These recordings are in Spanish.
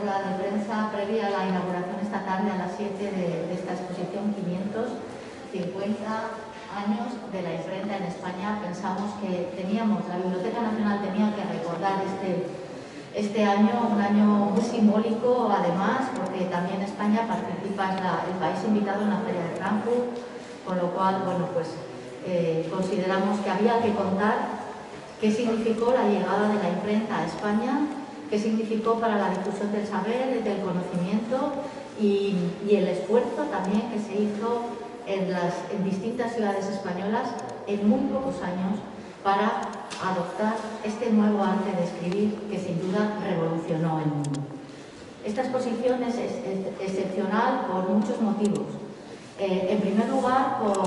rueda de prensa previa a la inauguración esta tarde a las 7 de esta exposición 550 años de la imprenta en España. Pensamos que la Biblioteca Nacional tenía que recordar este año, un año muy simbólico además, porque también España participa, es el país invitado en la Feria de Frankfurt, con lo cual, bueno, pues consideramos que había que contar qué significó la llegada de la imprenta a España, qué significó para la difusión del saber, del conocimiento y el esfuerzo también que se hizo en distintas ciudades españolas en muy pocos años para adoptar este nuevo arte de escribir que sin duda revolucionó el mundo. Esta exposición es excepcional por muchos motivos. En primer lugar, por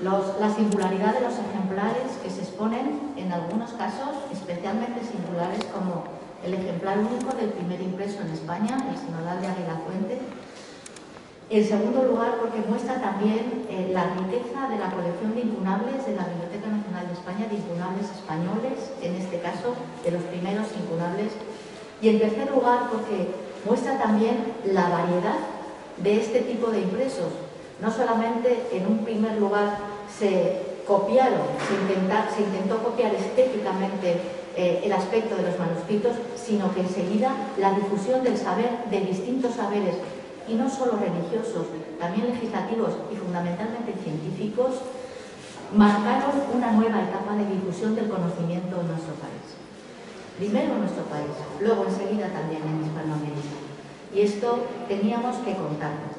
la singularidad de los ejemplares que se exponen, en algunos casos especialmente singulares, como el ejemplar único del primer impreso en España, el Sinodal de Aguilafuente. En segundo lugar, porque muestra también la riqueza de la colección de incunables de la Biblioteca Nacional de España, de incunables españoles, en este caso, de los primeros incunables. Y en tercer lugar, porque muestra también la variedad de este tipo de impresos. No solamente en un primer lugar se intentó copiar estéticamente el aspecto de los manuscritos, sino que enseguida la difusión del saber, de distintos saberes, y no solo religiosos, también legislativos y fundamentalmente científicos, marcaron una nueva etapa de difusión del conocimiento en nuestro país. Primero en nuestro país, luego enseguida también en Hispanoamérica. Y esto teníamos que contarlo.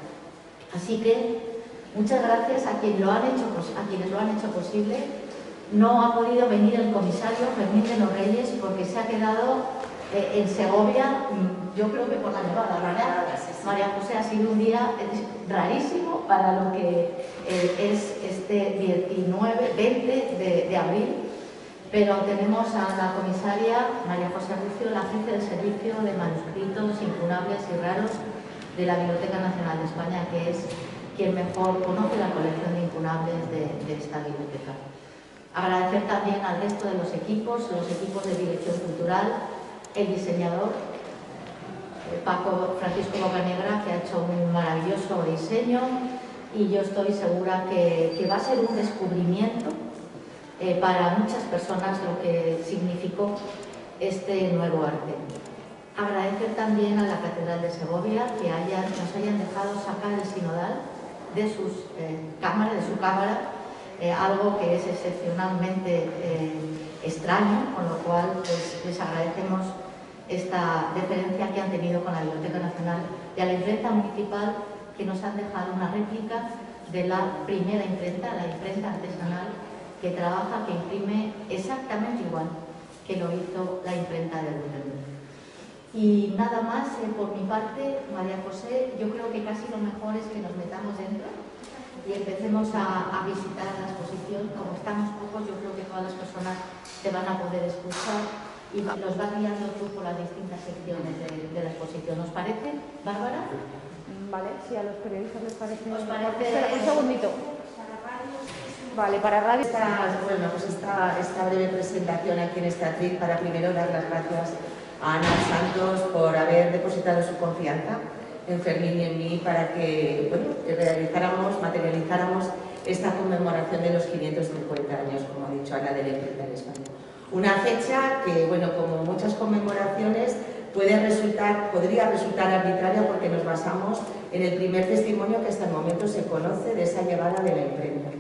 Así que muchas gracias a quienes lo han hecho posible. No ha podido venir el comisario Fermín de los Reyes porque se ha quedado en Segovia, yo creo que por la nevada, ¿verdad? María José, ha sido un día rarísimo para lo que es este 20 de abril, pero tenemos a la comisaria María José Rucio, la jefe del servicio de manuscritos incunables y raros de la Biblioteca Nacional de España, que es quien mejor conoce la colección de incunables de esta biblioteca. Agradecer también al resto de los equipos de dirección cultural, el diseñador Francisco Bocanegra, que ha hecho un maravilloso diseño, y yo estoy segura que va a ser un descubrimiento para muchas personas lo que significó este nuevo arte. Agradecer también a la Catedral de Segovia que nos hayan dejado sacar el sinodal de su cámara, algo que es excepcionalmente extraño, con lo cual pues, les agradecemos esta deferencia que han tenido con la Biblioteca Nacional y a la imprenta municipal, que nos han dejado una réplica de la primera imprenta, la imprenta artesanal, que trabaja, que imprime exactamente igual que lo hizo la imprenta de Gutenberg. Y nada más por mi parte, María José, yo creo que casi lo mejor es que nos metamos dentro y empecemos a visitar la exposición. Como estamos pocos, yo creo que todas las personas te van a poder escuchar y los vas guiando tú por las distintas secciones de la exposición. ¿Os parece, Bárbara? Vale, si a los periodistas les parece... ¿Os parece? Espera, un segundito. Vale, para radio... Bueno, pues esta breve presentación aquí en este atril, para primero dar las gracias a Ana Santos por haber depositado su confianza en Fermín y en mí para que, bueno, materializáramos esta conmemoración de los 550 años, como ha dicho Ana, de la imprenta en España. Una fecha que, bueno, como muchas conmemoraciones, podría resultar arbitraria porque nos basamos en el primer testimonio que hasta el momento se conoce de esa llegada de la imprenta.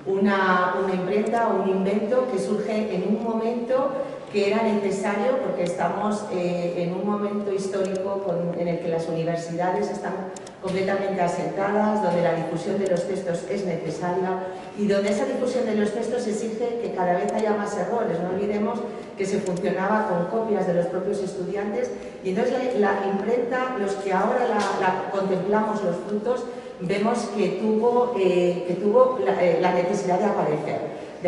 Una imprenta o un invento que surge en un momento que era necesario porque estamos en un momento histórico en el que las universidades están completamente asentadas, donde la difusión de los textos es necesaria y donde esa difusión de los textos exige que cada vez haya más errores. No olvidemos que se funcionaba con copias de los propios estudiantes y entonces la imprenta, los que ahora la contemplamos los frutos, vemos que tuvo la necesidad de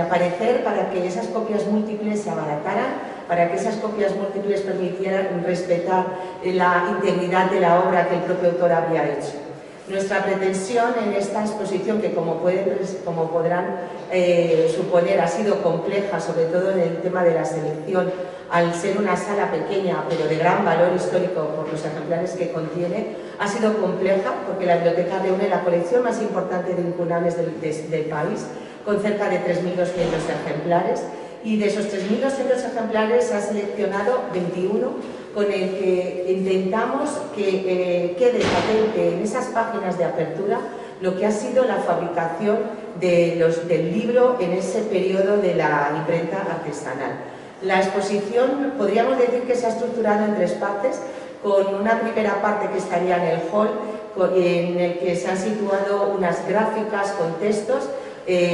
aparecer para que esas copias múltiples se abarataran, para que esas copias múltiples permitieran respetar la integridad de la obra que el propio autor había hecho. Nuestra pretensión en esta exposición, que como podrán suponer, ha sido compleja, sobre todo en el tema de la selección al ser una sala pequeña pero de gran valor histórico por los ejemplares que contiene, ha sido compleja porque la biblioteca reúne la colección más importante de incunables del país, con cerca de 3.200 ejemplares, y de esos 3.200 ejemplares se ha seleccionado 21 con el que intentamos que quede patente en esas páginas de apertura lo que ha sido la fabricación del libro en ese periodo de la imprenta artesanal. La exposición podríamos decir que se ha estructurado en 3 partes, con una primera parte que estaría en el hall, en el que se han situado unas gráficas con textos.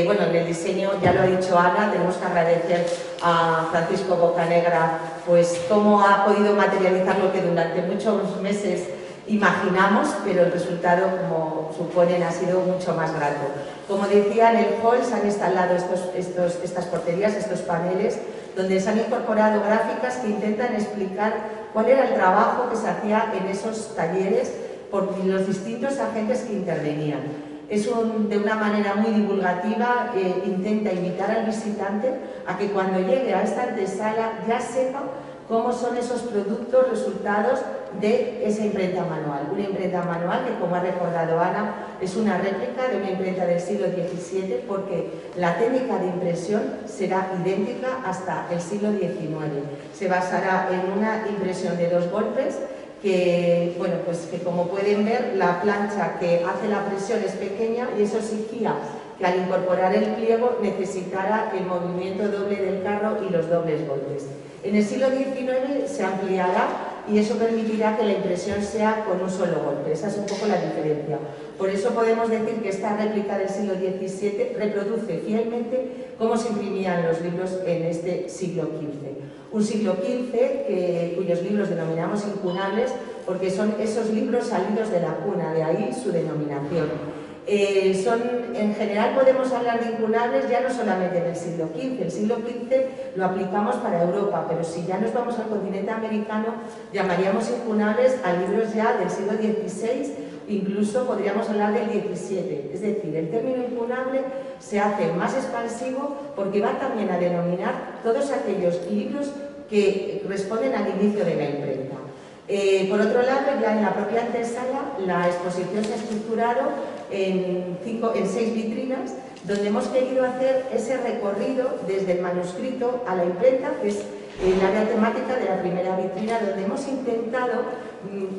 Bueno, en el diseño, ya lo ha dicho Ana, tenemos que agradecer a Francisco Bocanegra pues cómo ha podido materializar lo que durante muchos meses imaginamos, pero el resultado, como suponen, ha sido mucho más grato. Como decía, en el hall se han instalado estas porterías, estos paneles, donde se han incorporado gráficas que intentan explicar cuál era el trabajo que se hacía en esos talleres por los distintos agentes que intervenían. De una manera muy divulgativa, intenta invitar al visitante a que cuando llegue a esta antesala ya sepa cómo son esos productos resultados de esa imprenta manual. Una imprenta manual que, como ha recordado Ana, es una réplica de una imprenta del siglo XVII, porque la técnica de impresión será idéntica hasta el siglo XIX. Se basará en una impresión de 2 golpes, que, bueno, pues que como pueden ver, la plancha que hace la presión es pequeña, y eso exigía que al incorporar el pliego necesitara el movimiento doble del carro y los dobles golpes. En el siglo XIX se ampliará y eso permitirá que la impresión sea con un solo golpe. Esa es un poco la diferencia. Por eso podemos decir que esta réplica del siglo XVII reproduce fielmente cómo se imprimían los libros en este siglo XV. Un siglo XV cuyos libros denominamos incunables porque son esos libros salidos de la cuna, de ahí su denominación. En general podemos hablar de incunables ya no solamente del siglo XV. El siglo XV lo aplicamos para Europa, pero si ya nos vamos al continente americano, llamaríamos incunables a libros ya del siglo XVI, incluso podríamos hablar del XVII. Es decir, el término incunable se hace más expansivo porque va también a denominar todos aquellos libros que responden al inicio de la imprenta. Por otro lado, ya en la propia antesala, la exposición se ha estructurado en 6 vitrinas, donde hemos querido hacer ese recorrido desde el manuscrito a la imprenta, que es el área temática de la primera vitrina, donde hemos intentado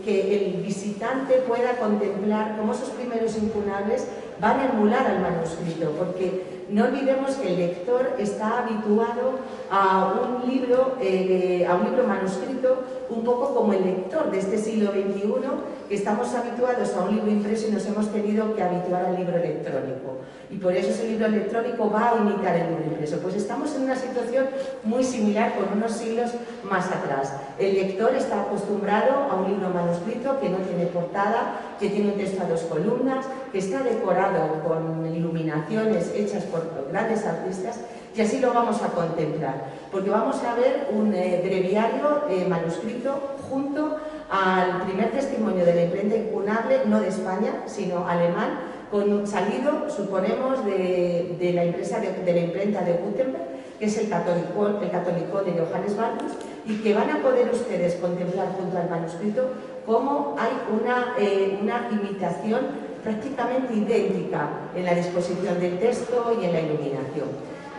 que el visitante pueda contemplar cómo esos primeros incunables van a emular al manuscrito, porque no olvidemos que el lector está habituado a un libro manuscrito, un poco como el lector de este siglo XXI, que estamos habituados a un libro impreso y nos hemos tenido que habituar al libro electrónico. Y por eso ese libro electrónico va a imitar el libro impreso. Pues estamos en una situación muy similar con unos siglos más atrás. El lector está acostumbrado a un libro manuscrito que no tiene portada, que tiene un texto a 2 columnas, que está decorado con iluminaciones hechas por grandes artistas, y así lo vamos a contemplar, porque vamos a ver un breviario manuscrito junto al primer testimonio de la imprenta incunable, no de España, sino alemán, salido, suponemos, de la imprenta de Gutenberg, que es el Catholicon de Johannes Ballus, y que van a poder ustedes contemplar junto al manuscrito cómo hay una imitación prácticamente idéntica en la disposición del texto y en la iluminación.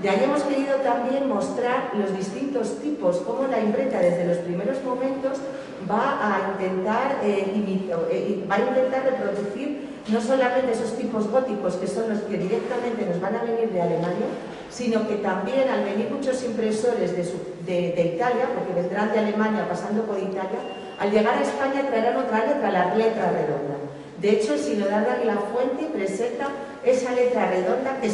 De ahí hemos querido también mostrar los distintos tipos, cómo la imprenta desde los primeros momentos va a intentar reproducir no solamente esos tipos góticos, que son los que directamente nos van a venir de Alemania, sino que también al venir muchos impresores de Italia, porque vendrán de Alemania pasando por Italia, al llegar a España traerán otra letra, la letra redonda. De hecho, el sinodal de Aguilafuente presenta esa letra redonda que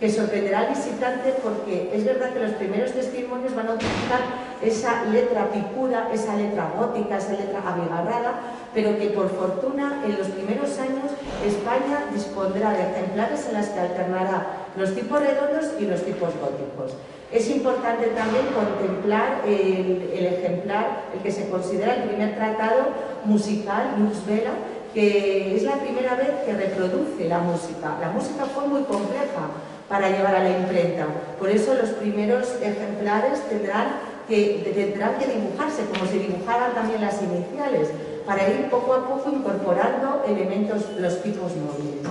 sorprenderá al visitante, porque es verdad que los primeros testimonios van a utilizar esa letra picuda, esa letra gótica, esa letra abigarrada, pero que por fortuna en los primeros años España dispondrá de ejemplares en las que alternará los tipos redondos y los tipos góticos. Es importante también contemplar el ejemplar, el que se considera el primer tratado musical, Lux Vera, que es la primera vez que reproduce la música. La música fue muy compleja para llevar a la imprenta, por eso los primeros ejemplares tendrán que tendrán que dibujarse, como se dibujaran también las iniciales, para ir poco a poco incorporando elementos, los tipos móviles.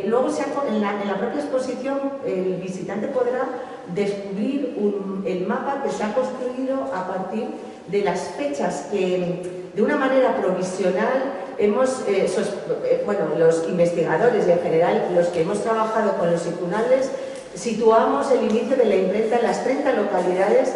Luego, en la propia exposición, el visitante podrá descubrir el mapa que se ha construido a partir de las fechas que, de una manera provisional, los investigadores y en general los que hemos trabajado con los incunales, situamos el inicio de la imprenta en las 30 localidades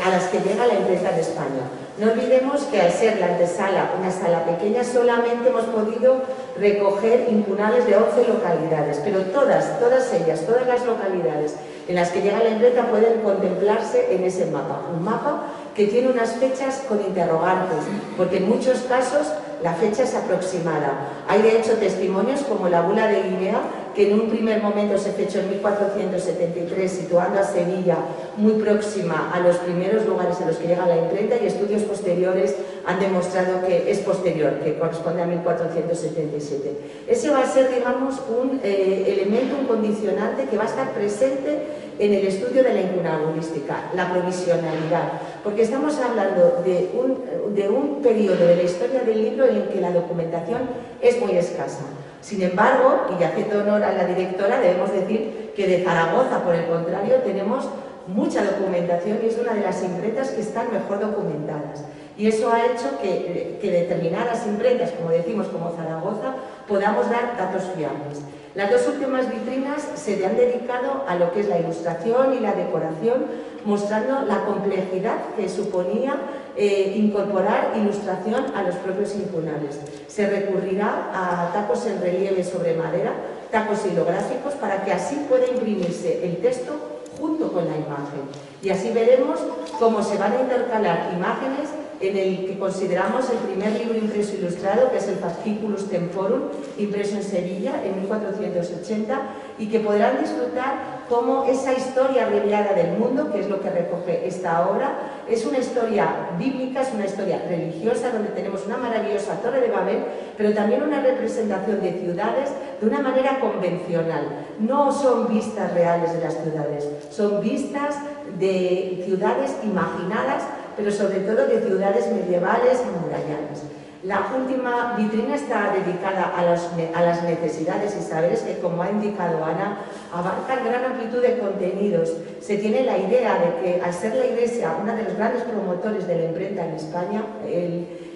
a las que llega la imprenta en España. No olvidemos que al ser la antesala una sala pequeña, solamente hemos podido recoger incunales de 11 localidades, pero todas ellas, todas las localidades en las que llega la imprenta pueden contemplarse en ese mapa. Un mapa que tiene unas fechas con interrogantes, porque en muchos casos la fecha es aproximada. Hay de hecho testimonios como la bula de Guinea, que en un primer momento se fechó en 1473, situando a Sevilla muy próxima a los primeros lugares a los que llega la imprenta, y estudios posteriores han demostrado que es posterior, que corresponde a 1477. Ese va a ser, digamos, un elemento, un condicionante que va a estar presente en el estudio de la incunabulística, la provisionalidad, porque estamos hablando de un periodo de la historia del libro en el que la documentación es muy escasa. Sin embargo, y haciendo honor a la directora, debemos decir que de Zaragoza, por el contrario, tenemos mucha documentación y es una de las imprentas que están mejor documentadas. Y eso ha hecho que determinadas imprentas, como decimos, como Zaragoza, podamos dar datos fiables. Las dos últimas vitrinas se han dedicado a lo que es la ilustración y la decoración, mostrando la complejidad que suponía incorporar ilustración a los propios incunales. Se recurrirá a tacos en relieve sobre madera, tacos hilográficos, para que así pueda imprimirse el texto junto con la imagen. Y así veremos cómo se van a intercalar imágenes en el que consideramos el primer libro impreso ilustrado, que es el Fasciculus Temporum, impreso en Sevilla en 1480, y que podrán disfrutar cómo esa historia abreviada del mundo, que es lo que recoge esta obra, es una historia bíblica, es una historia religiosa, donde tenemos una maravillosa Torre de Babel, pero también una representación de ciudades de una manera convencional. No son vistas reales de las ciudades, son vistas de ciudades imaginadas, pero sobre todo de ciudades medievales amuralladas. La última vitrina está dedicada a las necesidades y saberes que, como ha indicado Ana, abarcan gran amplitud de contenidos. Se tiene la idea de que, al ser la Iglesia una de los grandes promotores de la imprenta en España,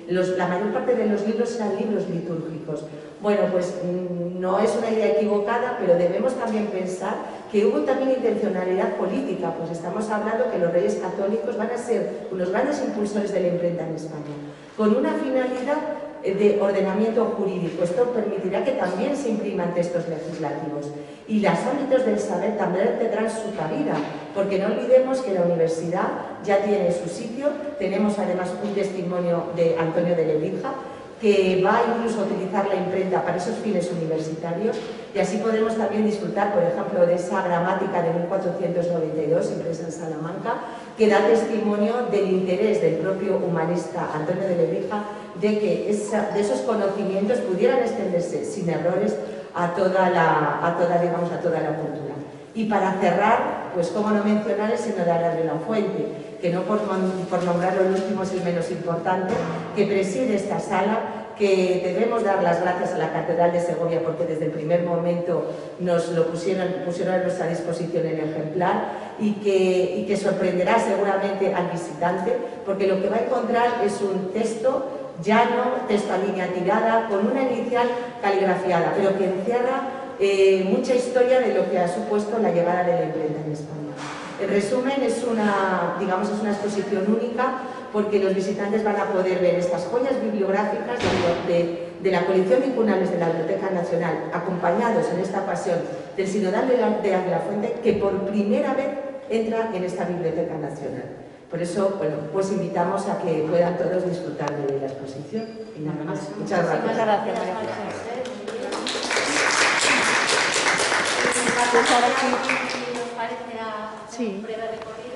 la mayor parte de los libros eran libros litúrgicos. Bueno, pues no es una idea equivocada, pero debemos también pensar que hubo también intencionalidad política, pues estamos hablando que los reyes católicos van a ser unos grandes impulsores de la imprenta en España, con una finalidad de ordenamiento jurídico. Esto permitirá que también se impriman textos legislativos. Y los ámbitos del saber también tendrán su cabida, porque no olvidemos que la universidad ya tiene su sitio. Tenemos además un testimonio de Antonio de Lebrija, que va incluso a utilizar la imprenta para esos fines universitarios, y así podremos también disfrutar, por ejemplo, de esa gramática de 1492, impresa en Salamanca, que da testimonio del interés del propio humanista Antonio de Lebrija de que de esos conocimientos pudieran extenderse sin errores a toda la cultura. Y para cerrar, pues cómo no mencionar el Sinodal de la Fuente, que no por nombrarlo el último es el menos importante, que preside esta sala, que debemos dar las gracias a la Catedral de Segovia, porque desde el primer momento nos lo pusieron a nuestra disposición el ejemplar, y que sorprenderá seguramente al visitante, porque lo que va a encontrar es un texto llano, texto a línea tirada, con una inicial caligrafiada, pero que encierra mucha historia de lo que ha supuesto la llegada de la imprenta en España. En resumen, es una exposición única, porque los visitantes van a poder ver estas joyas bibliográficas de la colección de incunales de la Biblioteca Nacional, acompañados en esta ocasión del Sinodal de la Fuente, que por primera vez entra en esta Biblioteca Nacional. Por eso, bueno, pues invitamos a que puedan todos disfrutar de la exposición. Y nada más. Muchas gracias. Muchas gracias, María José. ¿Nos parece un breve recorrido?